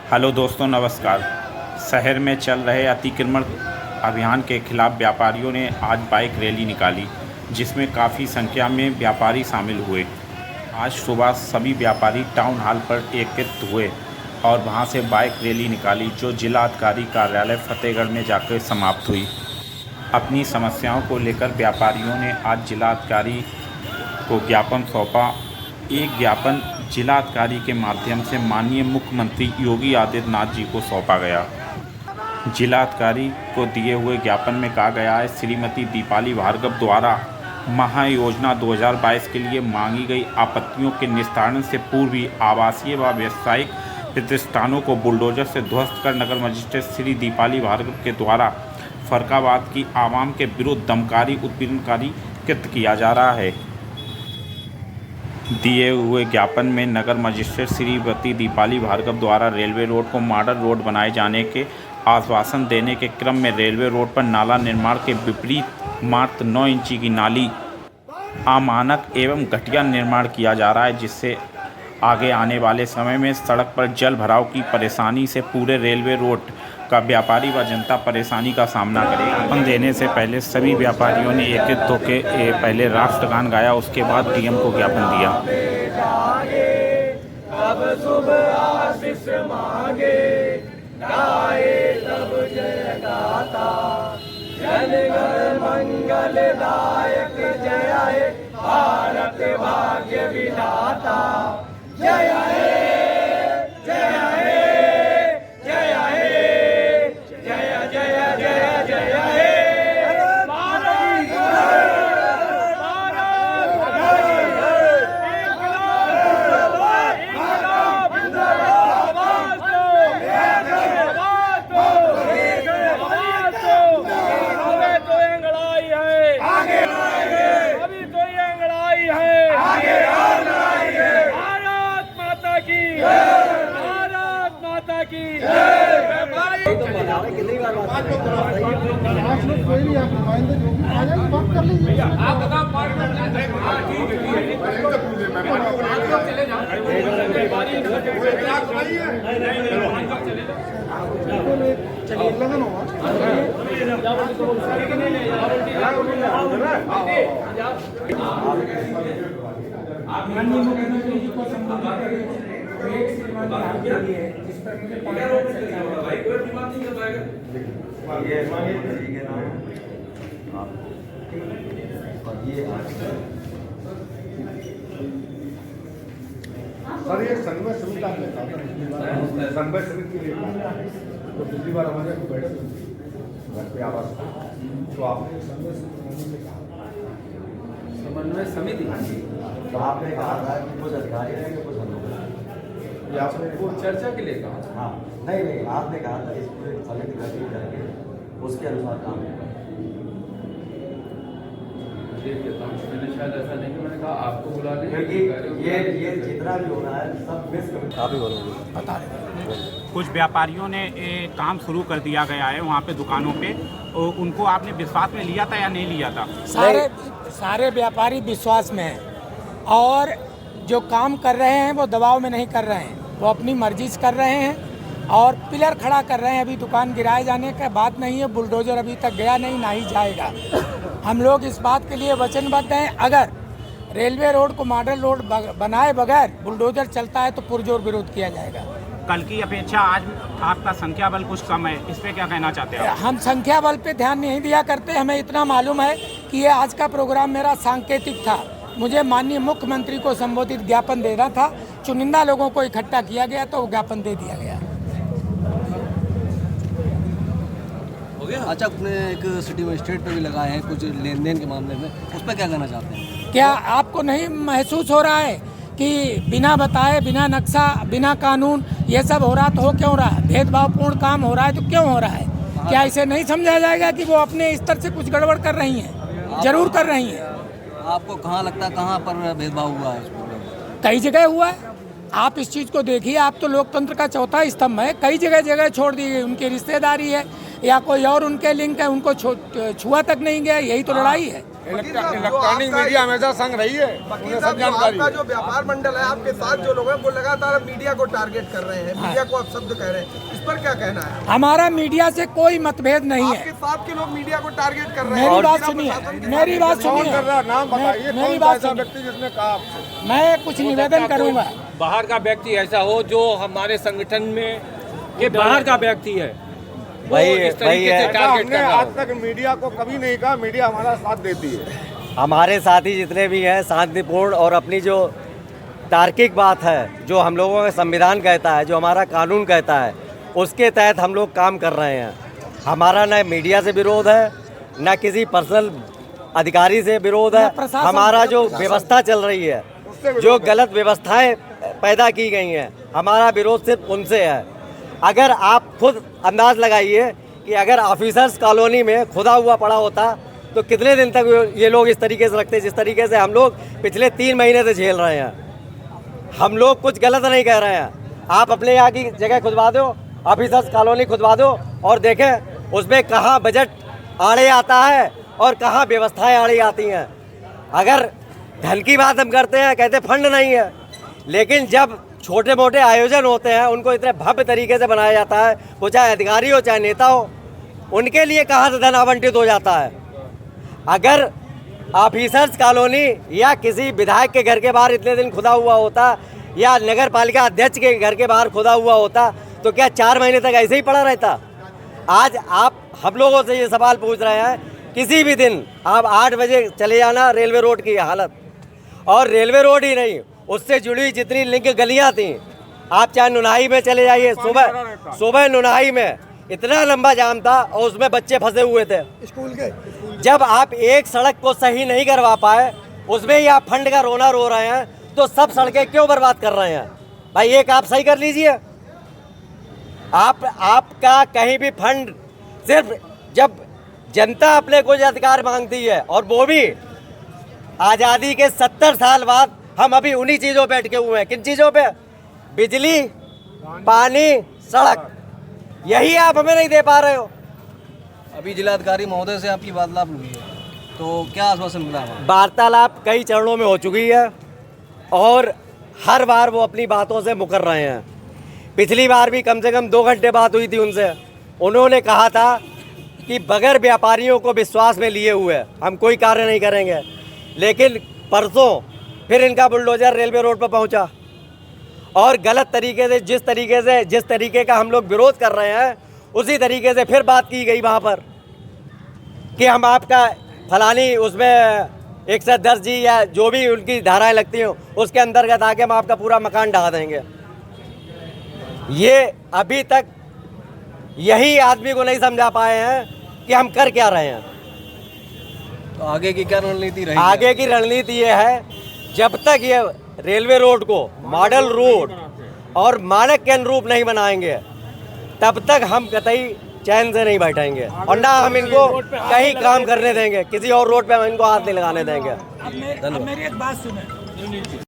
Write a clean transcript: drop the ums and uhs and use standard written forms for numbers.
Hello दोस्तों, नमस्कार। शहर में चल रहे अतिक्रमण अभियान के खिलाफ व्यापारियों ने आज बाइक रैली निकाली, जिसमें काफ़ी संख्या में व्यापारी शामिल हुए। आज सुबह सभी व्यापारी टाउन हॉल पर एकत्रित हुए और वहां से बाइक रैली निकाली, जो जिला अधिकारी कार्यालय फतेहगढ़ में जाकर समाप्त हुई। अपनी समस्याओं को लेकर व्यापारियों ने आज जिलाधिकारी को ज्ञापन सौंपा। एक ज्ञापन जिलाधिकारी के माध्यम से माननीय मुख्यमंत्री योगी आदित्यनाथ जी को सौंपा गया। जिलाधिकारी को दिए हुए ज्ञापन में कहा गया है, श्रीमती दीपाली भार्गव द्वारा महायोजना 2022 के लिए मांगी गई आपत्तियों के निस्तारण से पूर्व ही आवासीय व व्यावसायिक प्रतिष्ठानों को बुलडोजर से ध्वस्त कर नगर मजिस्ट्रेट श्री दीपाली भार्गव के द्वारा फर्रुखाबाद की आवाम के विरुद्ध दमनकारी उत्पीड़नकारी कृत्य किया जा रहा है। दिए हुए ज्ञापन में नगर मजिस्ट्रेट श्रीमती दीपाली भार्गव द्वारा रेलवे रोड को मॉडल रोड बनाए जाने के आश्वासन देने के क्रम में रेलवे रोड पर नाला निर्माण के विपरीत मात्र 9 इंची की नाली अमानक एवं घटिया निर्माण किया जा रहा है, जिससे आगे आने वाले समय में सड़क पर जल भराव की परेशानी से पूरे रेलवे रोड का व्यापारी व जनता परेशानी का सामना करेगा। ज्ञापन देने से पहले सभी व्यापारियों ने एकत्रित होकर पहले राष्ट्रगान गाया, उसके बाद डीएम को ज्ञापन दिया। अब शुभ आशीष मांगे, गाए तब जय गाता, जनगण मंगलदायक जय हे भारत भाग्य विधाता। जय हे जय हे जय हे जय जय जय जय हे माननीय मुख्यमंत्री जी को संबोधित करें एक श्रीमान जिस पर मुझे 5 सर ये संघ समिति आपने कहा था, संघ समिति के लिए तो पिछली बार हमारे यहाँ बैठक घर पे आवास तो आपने संघ समिति में कहा समन्वय समिति, तो आपने कहा था कि कुछ अधिकारी रहेंगे कुछ हम लोग, ये आपने वो चर्चा के लिए कहा। हाँ नहीं आपने कहा था इस पूरे समिति गठित करके उसके अनुसार काम होगा। मैंने शायद ऐसा नहीं कि मैंने कहा आपको बुला लें, ये जितना भी हो रहा है सब मिस कमिटी आप ही बोलोगे बता रहे। कुछ व्यापारियों ने काम शुरू कर दिया गया है वहाँ पे दुकानों पे, और उनको आपने विश्वास में लिया था या नहीं लिया था? सारे व्यापारी विश्वास में हैं और जो काम कर रहे हैं वो दबाव में नहीं कर रहे हैं, वो अपनी मर्जी से कर रहे हैं और पिलर खड़ा कर रहे हैं। अभी दुकान गिराए जाने का बात नहीं है, बुलडोजर अभी तक गया नहीं, ना ही जाएगा। हम लोग इस बात के लिए वचनबद्ध हैं, अगर रेलवे रोड को मॉडल रोड बनाए बगैर बुलडोजर चलता है तो पुरजोर विरोध किया जाएगा। कल की अपेक्षा आज आपका संख्या बल कुछ कम है, इस पे क्या कहना चाहते हैं? हम संख्या बल पे ध्यान नहीं दिया करते, हमें इतना मालूम है कि ये आज का प्रोग्राम मेरा सांकेतिक था। मुझे माननीय मुख्यमंत्री को संबोधित ज्ञापन देना था, चुनिंदा लोगों को इकट्ठा किया गया तो वो ज्ञापन दे दिया गया। अच्छा, अपने एक सिटी मजिस्ट्रेट पे भी लगाए हैं कुछ लेन देन के मामले में, उस पर क्या कहना चाहते हैं? क्या आपको नहीं महसूस हो रहा है कि बिना बताए, बिना नक्शा, बिना कानून ये सब हो रहा तो हो क्यों रहा है? भेदभावपूर्ण काम हो रहा है तो क्यों हो रहा है? क्या इसे नहीं समझा जाएगा कि वो अपने स्तर से कुछ गड़बड़ कर रही हैं? जरूर कर रही हैं। आपको कहाँ लगता है कहाँ पर भेदभाव हुआ है? कई जगह हुआ है, आप इस चीज़ को देखिए। आप तो लोकतंत्र का चौथा स्तंभ है, कई जगह छोड़ दी गई। उनकी रिश्तेदारी है, या कोई और उनके लिंक है, उनको छुआ तक नहीं गया। यही तो लड़ाई है। इलेक्ट्रॉनिक मीडिया हमेशा संग रही है, उन्हें सब जानकारी। आपका जो व्यापार मंडल है, आपके साथ जो लोग हैं वो लगातार मीडिया को टारगेट कर रहे हैं, मीडिया को आप शब्द कह रहे हैं, इस पर क्या कहना है? हमारा मीडिया से कोई मतभेद नहीं है। आपके साथ के लोग मीडिया को टारगेट कर रहे हैं। मेरी बात सुनिए, मेरी बात सुनिए, नाम बताइए, मेरी बात सुनिए। व्यक्ति जिसने कहा आपसे। मैं कुछ निवेदन करूंगा। बाहर का व्यक्ति ऐसा हो जो हमारे संगठन में के बाहर का व्यक्ति है, वो इस तरीके से टारगेट हमने कर रहा आज हो। तक मीडिया को कभी नहीं कहा, मीडिया हमारा साथ देती है। हमारे साथी जितने भी हैं शांतिपूर्ण और अपनी जो तार्किक बात है, जो हम लोगों का संविधान कहता है, जो हमारा कानून कहता है, उसके तहत हम लोग काम कर रहे हैं। हमारा न मीडिया से विरोध है, न किसी पर्सनल अधिकारी से विरोध है। हमारा जो व्यवस्था चल रही है, जो गलत व्यवस्थाएं पैदा की गई हैं, हमारा विरोध सिर्फ उनसे है। अगर आप खुद अंदाज लगाइए कि अगर ऑफिसर्स कॉलोनी में खुदा हुआ पड़ा होता तो कितने दिन तक ये लोग इस तरीके से रखते, जिस तरीके से हम लोग पिछले 3 महीने से झेल रहे हैं। हम लोग कुछ गलत नहीं कह रहे हैं। आप अपने यहाँ की जगह खुदवा दो, ऑफिसर्स कॉलोनी खुदवा दो और देखें उसमें कहाँ बजट आड़े आता है और कहाँ व्यवस्थाएं आड़ी आती हैं। अगर धन की बात हम करते हैं, कहते फंड नहीं है, लेकिन जब छोटे मोटे आयोजन होते हैं उनको इतने भव्य तरीके से बनाया जाता है, वो चाहे अधिकारी हो चाहे नेता हो, उनके लिए कहाँ से धन आवंटित हो जाता है। अगर ऑफिसर्स कॉलोनी या किसी विधायक के घर के बाहर इतने दिन खुदा हुआ होता या नगर पालिका अध्यक्ष के घर के बाहर खुदा हुआ होता तो क्या 4 महीने तक ऐसे ही पड़ा रहता? आज आप हम लोगों से ये सवाल पूछ रहे हैं, किसी भी दिन आप 8 बजे चले जाना रेलवे रोड की हालत, और रेलवे रोड ही नहीं, उससे जुड़ी जितनी लिंक गलियां थी, आप चाहे नुनाही में चले जाइए, सुबह नुनाही में इतना लंबा जाम था और उसमें बच्चे फंसे हुए थे स्कूल के। जब आप एक सड़क को सही नहीं करवा पाए, उसमें ही आप फंड का रोना रो रहे हैं, तो सब सड़कें क्यों बर्बाद कर रहे हैं? भाई एक आप सही कर लीजिए। आपका कहीं भी फंड सिर्फ जब जनता अपने कुछ अधिकार मांगती है, और वो भी आज़ादी के 70 साल बाद, हम अभी उन्हीं चीज़ों पे अटके हुए हैं। किन चीज़ों पे? बिजली, पानी, सड़क, यही आप हमें नहीं दे पा रहे हो। अभी जिलाधिकारी महोदय से आपकी वार्तालाप हुई है, तो क्या आश्वासन मिला? वार्तालाप कई चरणों में हो चुकी है और हर बार वो अपनी बातों से मुकर रहे हैं। पिछली बार भी कम से कम 2 घंटे बात हुई थी उनसे। उन्होंने कहा था कि बगैर व्यापारियों को विश्वास में लिए हुए हम कोई कार्य नहीं करेंगे, लेकिन परसों फिर इनका बुलडोजर रेलवे रोड पर पहुंचा और गलत तरीके से जिस तरीके का हम लोग विरोध कर रहे हैं, उसी तरीके से फिर बात की गई वहाँ पर कि हम आपका फलानी उसमें 110 जी या जो भी उनकी धाराएं लगती हैं उसके अंतर्गत आके हम आपका पूरा मकान ढहा देंगे। ये अभी तक यही आदमी को नहीं समझा पाए हैं कि हम कर क्या रहे हैं। तो आगे की क्या रणनीति रहेगी? आगे की रणनीति ये है, जब तक ये रेलवे रोड को मॉडल रोड और मानक के अनुरूप नहीं बनाएंगे, तब तक हम कतई चैन से नहीं बैठेंगे और ना हम इनको कहीं काम करने देंगे, किसी और रोड पे हम इनको हाथ नहीं लगाने देंगे। अब मेरी एक बात सुने।